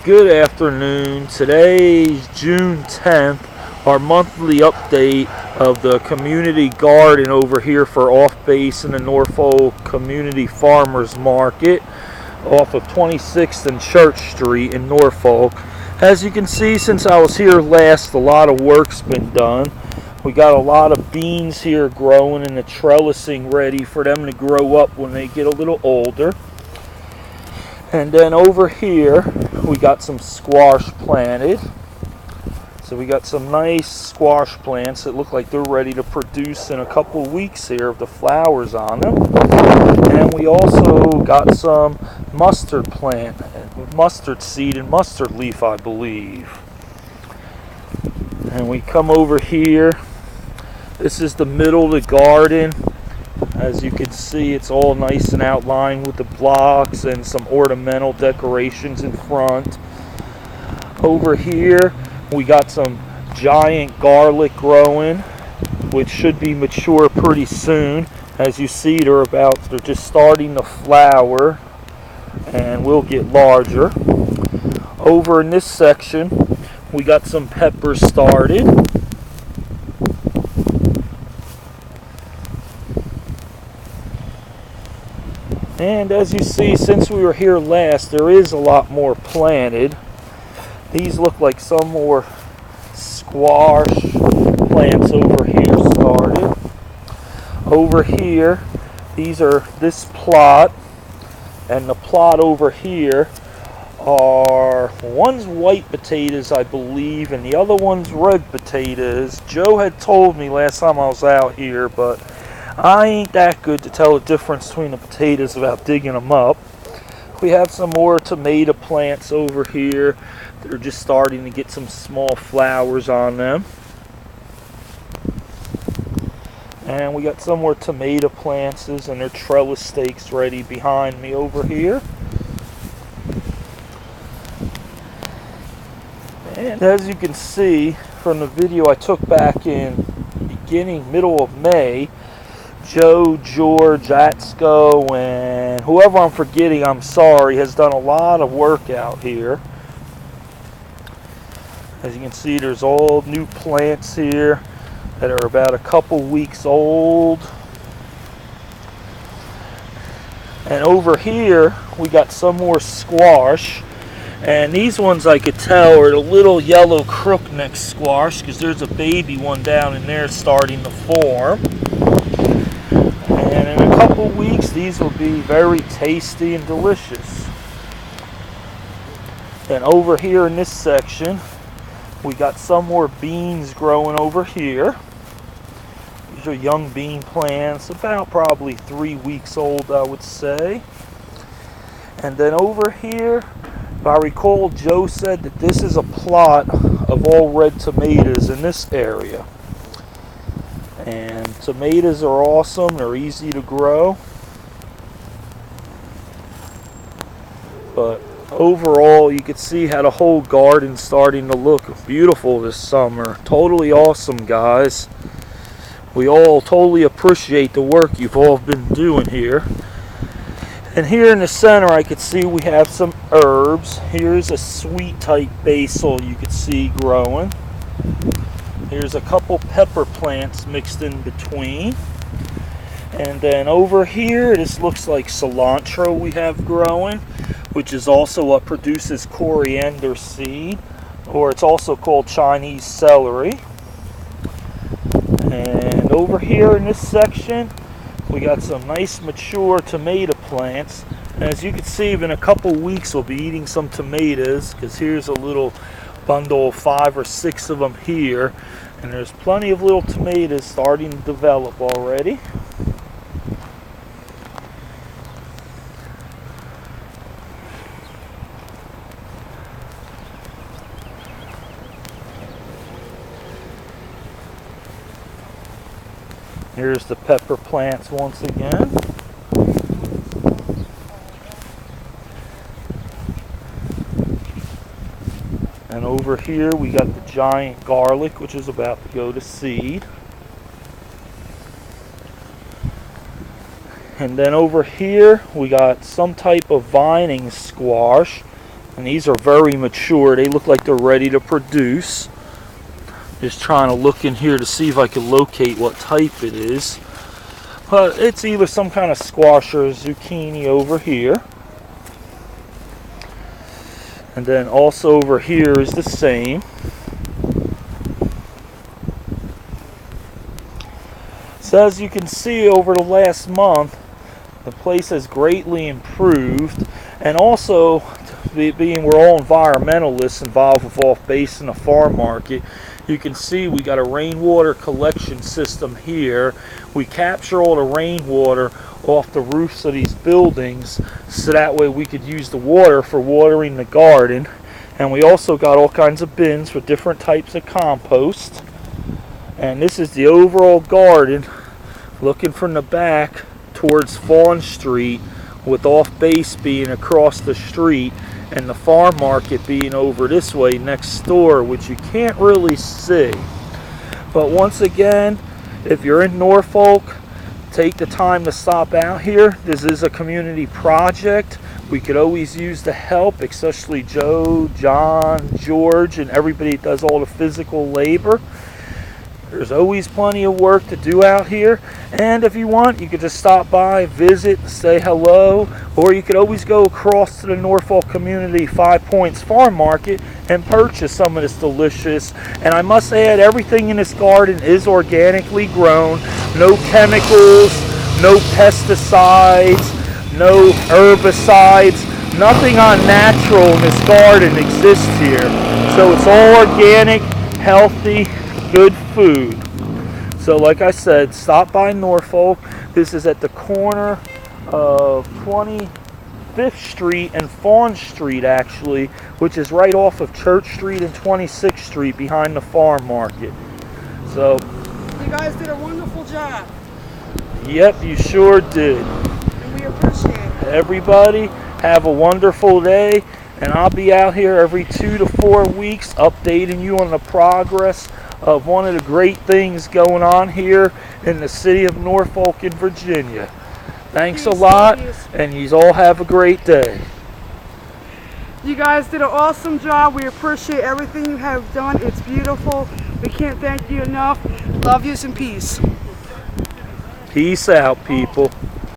Good afternoon. Today's June 10th, our monthly update of the community garden over here for Off Base in the Norfolk Community Farmers Market off of 26th and Church Street in Norfolk. As you can see, since I was here last, a lot of work's been done. We got a lot of beans here growing and the trellising ready for them to grow up when they get a little older. And then over here we got some squash planted. So we got some nice squash plants that look like they're ready to produce in a couple weeks here of the flowers on them. And we also got some mustard plant, mustard seed and mustard leaf, I believe. And we come over here. This is the middle of the garden. As you can see, it's all nice and outlined with the blocks and some ornamental decorations in front. Over here, we got some giant garlic growing, which should be mature pretty soon. As you see, they're just starting to flower and will get larger. Over in this section, we got some peppers started. And as you see, since we were here last, there is a lot more planted. These look like some more squash plants over here started. Over here, these are this plot, and the plot over here are, one's white potatoes, I believe, and the other one's red potatoes. Joe had told me last time I was out here, but I ain't that good to tell the difference between the potatoes without digging them up. We have some more tomato plants over here. They're just starting to get some small flowers on them. And we got some more tomato plants and their trellis stakes ready behind me over here. And as you can see from the video I took back in middle of May, Joe, George, Atsko, and whoever I'm forgetting, I'm sorry, has done a lot of work out here. As you can see, there's all new plants here that are about a couple weeks old. And over here, we got some more squash. And these ones I could tell are the little yellow crookneck squash, because there's a baby one down in there starting to form. And in a couple weeks, these will be very tasty and delicious. And over here in this section, we got some more beans growing over here. These are young bean plants, about probably 3 weeks old, I would say. And then over here, if I recall, Joe said that this is a plot of all red tomatoes in this area. And tomatoes are awesome, they're easy to grow. But overall, you can see how the whole garden's starting to look beautiful this summer. Totally awesome, guys. We all totally appreciate the work you've all been doing here. And here in the center, I could see we have some herbs. Here's a sweet type basil you could see growing. Here's a couple pepper plants mixed in between. And then over here, this looks like cilantro we have growing, which is also what produces coriander seed, or it's also called Chinese celery. And over here in this section, we got some nice mature tomato plants. And as you can see, in a couple weeks we'll be eating some tomatoes, because here's a little bundle of 5 or 6 of them here, and there's plenty of little tomatoes starting to develop already. Here's the pepper plants once again. And over here we got the giant garlic, which is about to go to seed. And then over here we got some type of vining squash And these are very mature. They look like they're ready to produce. Just trying to look in here to see if I can locate what type it is. But it's either some kind of squash or a zucchini over here. And then also over here is the same. So as you can see, over the last month, the place has greatly improved. And also, being we're all environmentalists involved with Off Base in the farm market, you can see we got a rainwater collection system here. We capture all the rainwater off the roofs of these buildings, so that way we could use the water for watering the garden. And we also got all kinds of bins for different types of compost. And this is the overall garden, looking from the back towards Fawn Street, with Off Base being across the street and the farm market being over this way next door, which you can't really see. But once again, if you're in Norfolk, take the time to stop out here. This is a community project. We could always use the help, especially Joe, John, George, and everybody that does all the physical labor. There's always plenty of work to do out here, and if you want, you could just stop by, visit, say hello, or you could always go across to the Norfolk Community 5 Points Farm Market and purchase some of this delicious. And I must add, everything in this garden is organically grown, no chemicals, no pesticides, no herbicides, nothing unnatural in this garden exists here. So it's all organic, healthy, good food. So like I said, stop by Norfolk. This is at the corner of 25th Street and Fawn Street, actually, which is right off of Church Street and 26th Street behind the farm market. So you guys did a wonderful job. Yep, you sure did. And we appreciate it. Everybody have a wonderful day, and I'll be out here every 2 to 4 weeks updating you on the progress of one of the great things going on here in the city of Norfolk in Virginia. Thanks a lot, and you all have a great day. You guys did an awesome job. We appreciate everything you have done. It's beautiful. We can't thank you enough. Love yous and peace. Peace out, people.